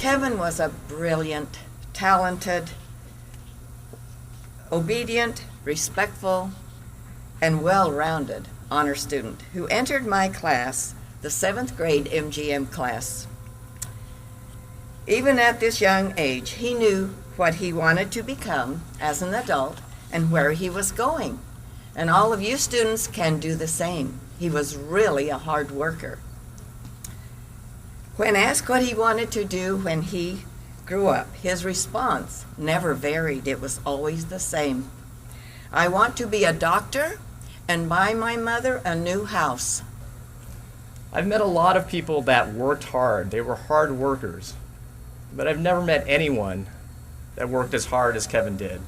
Kevin was a brilliant, talented, obedient, respectful, and well-rounded honor student who entered my class, the 7th grade MGM class. Even at this young age, he knew what he wanted to become as an adult and where he was going. And all of you students can do the same. He was really a hard worker. When asked what he wanted to do when he grew up, his response never varied. It was always the same. I want to be a doctor and buy my mother a new house. I've met a lot of people that worked hard. They were hard workers. But I've never met anyone that worked as hard as Kevin did.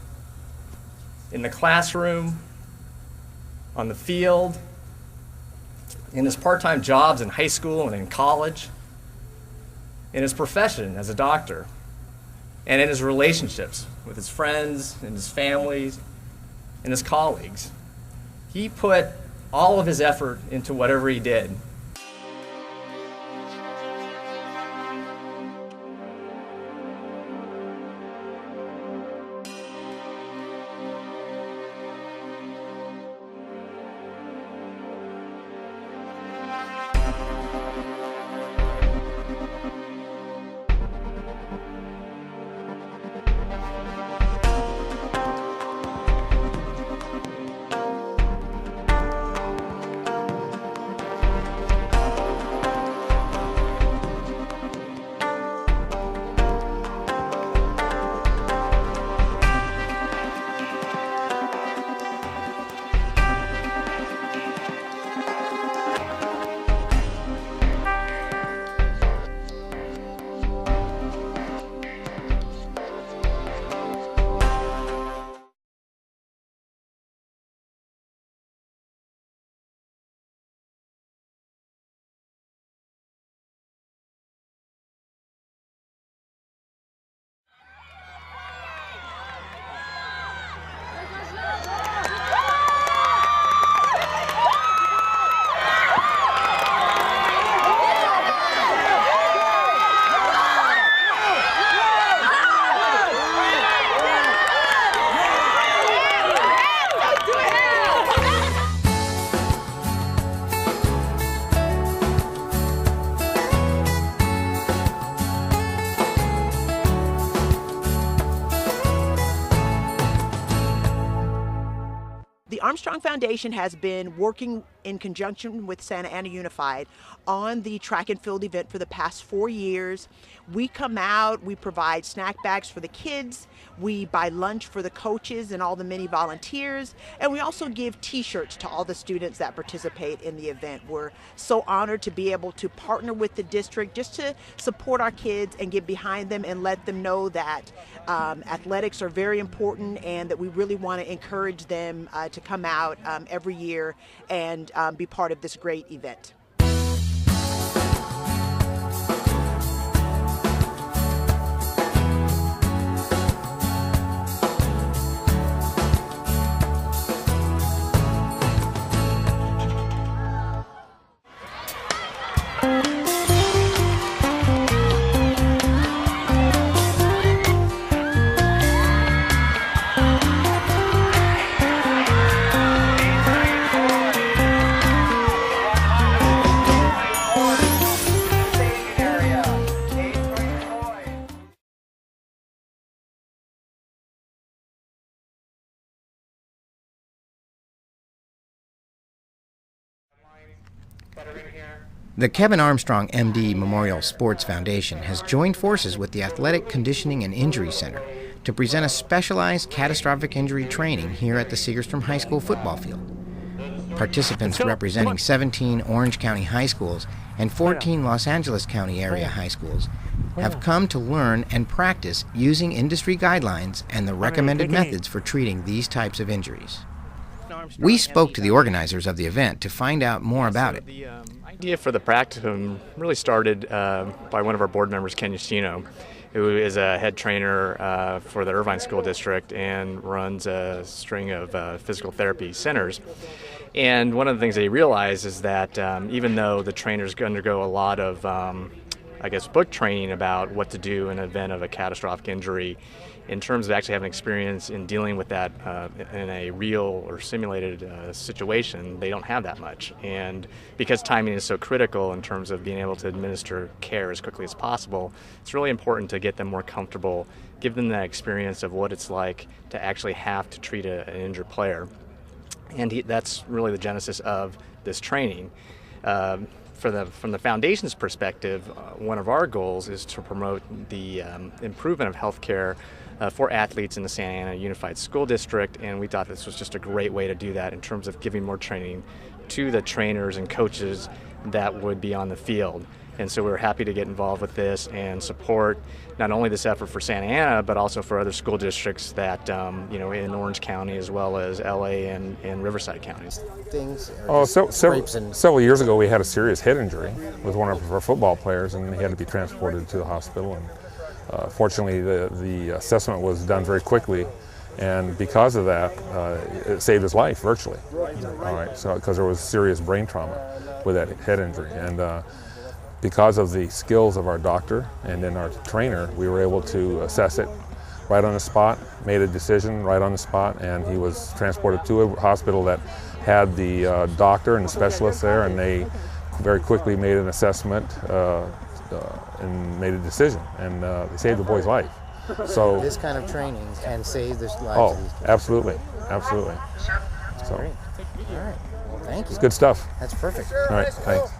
In the classroom, on the field, in his part-time jobs in high school and in college, in his profession as a doctor, and in his relationships with his friends and his families and his colleagues. He put all of his effort into whatever he did. The Armstrong Foundation has been working in conjunction with Santa Ana Unified on the track and field event for the past 4 years. We come out, we provide snack bags for the kids, we buy lunch for the coaches and all the many volunteers, and we also give t-shirts to all the students that participate in the event. We're so honored to be able to partner with the district just to support our kids and get behind them and let them know that athletics are very important and that we really want to encourage them to come out every year and be part of this great event. The Kevin Armstrong, MD Memorial Sports Foundation has joined forces with the Athletic Conditioning and Injury Center to present a specialized catastrophic injury training here at the Segerstrom High School football field. Participants representing 17 Orange County high schools and 14 Los Angeles County area high schools have come to learn and practice using industry guidelines and the recommended methods for treating these types of injuries. We spoke to the organizers of the event to find out more about it. The idea for the practicum really started by one of our board members, Ken Yashino, who is a head trainer for the Irvine School District and runs a string of physical therapy centers. And one of the things that he realized is that even though the trainers undergo a lot of book training about what to do in the event of a catastrophic injury. In terms of actually having experience in dealing with that in a real or simulated situation, they don't have that much. And because timing is so critical in terms of being able to administer care as quickly as possible, it's really important to get them more comfortable, give them that experience of what it's like to actually have to treat an injured player. And that's really the genesis of this training. From the foundation's perspective, one of our goals is to promote the improvement of healthcare for athletes in the Santa Ana Unified School District, and we thought this was just a great way to do that in terms of giving more training to the trainers and coaches that would be on the field. And so we're happy to get involved with this and support not only this effort for Santa Ana, but also for other school districts that, in Orange County as well as LA and Riverside counties. Several years ago we had a serious head injury with one of our football players, and he had to be transported to the hospital. And fortunately, the assessment was done very quickly, and because of that, it saved his life virtually. All right, so because there was serious brain trauma with that head injury, and because of the skills of our doctor and then our trainer, we were able to assess it right on the spot, made a decision right on the spot, and he was transported to a hospital that had the doctor and the specialist there, and they very quickly made an assessment and made a decision, and they saved the boy's life. So This kind of training can save the lives oh, of these kids. absolutely. So Great. All right. Thank you. it's good stuff. That's perfect. All right, thanks.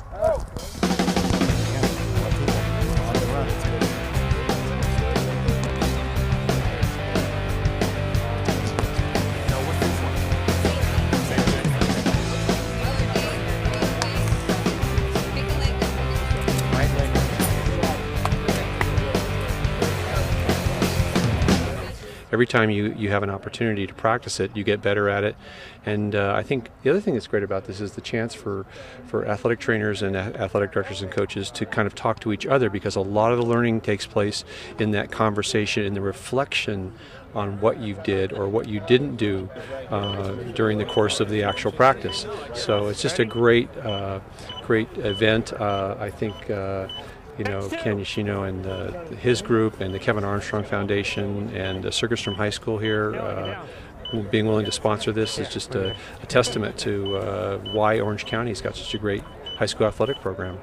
Every time you have an opportunity to practice it, you get better at it. And I think the other thing that's great about this is the chance for athletic trainers and athletic directors and coaches to kind of talk to each other, because a lot of the learning takes place in that conversation, in the reflection on what you did or what you didn't do during the course of the actual practice. So it's just a great event. I think Ken Yoshino and his group and the Kevin Armstrong Foundation and Circustrom High School here being willing to sponsor this is just a testament to why Orange County's got such a great high school athletic program.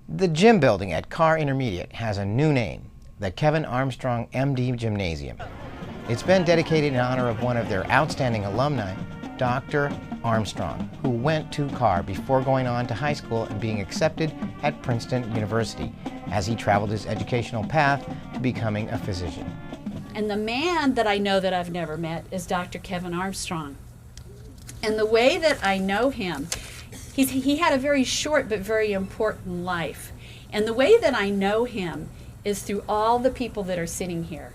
The gym building at Carr Intermediate has a new name, the Kevin Armstrong MD Gymnasium. It's been dedicated in honor of one of their outstanding alumni, Dr. Armstrong, who went to Carr before going on to high school and being accepted at Princeton University as he traveled his educational path to becoming a physician. And the man that I know that I've never met is Dr. Kevin Armstrong. And the way that I know him, he had a very short but very important life. And the way that I know him is through all the people that are sitting here.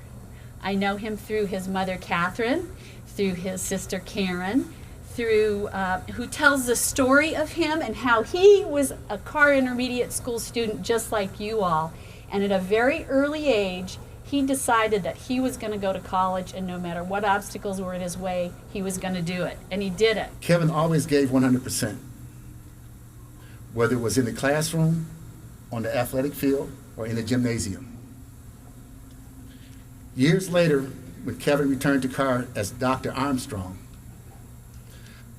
I know him through his mother, Catherine, through his sister, Karen, through who tells the story of him and how he was a Carr Intermediate School student just like you all. And at a very early age, he decided that he was going to go to college, and no matter what obstacles were in his way, he was going to do it. And he did it. Kevin always gave 100%, whether it was in the classroom, on the athletic field, or in the gymnasium. Years later, when Kevin returned to Carr as Dr. Armstrong,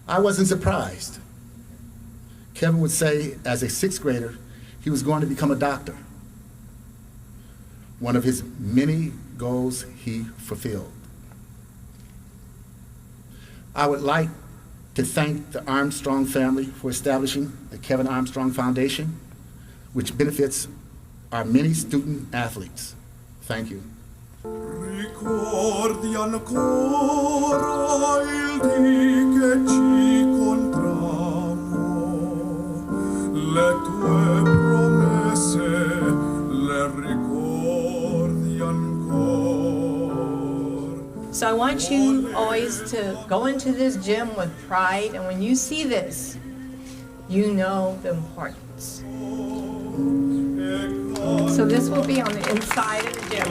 I wasn't surprised. Kevin would say, as a sixth grader, he was going to become a doctor. One of his many goals he fulfilled. I would like to thank the Armstrong family for establishing the Kevin Armstrong Foundation, which benefits our many student athletes. Thank you. Ricordi ancora il dì che ci incontramo, le tue promesse le ricordi ancora. So I want you always to go into this gym with pride, and when you see this, you know the importance. So this will be on the inside of the gym.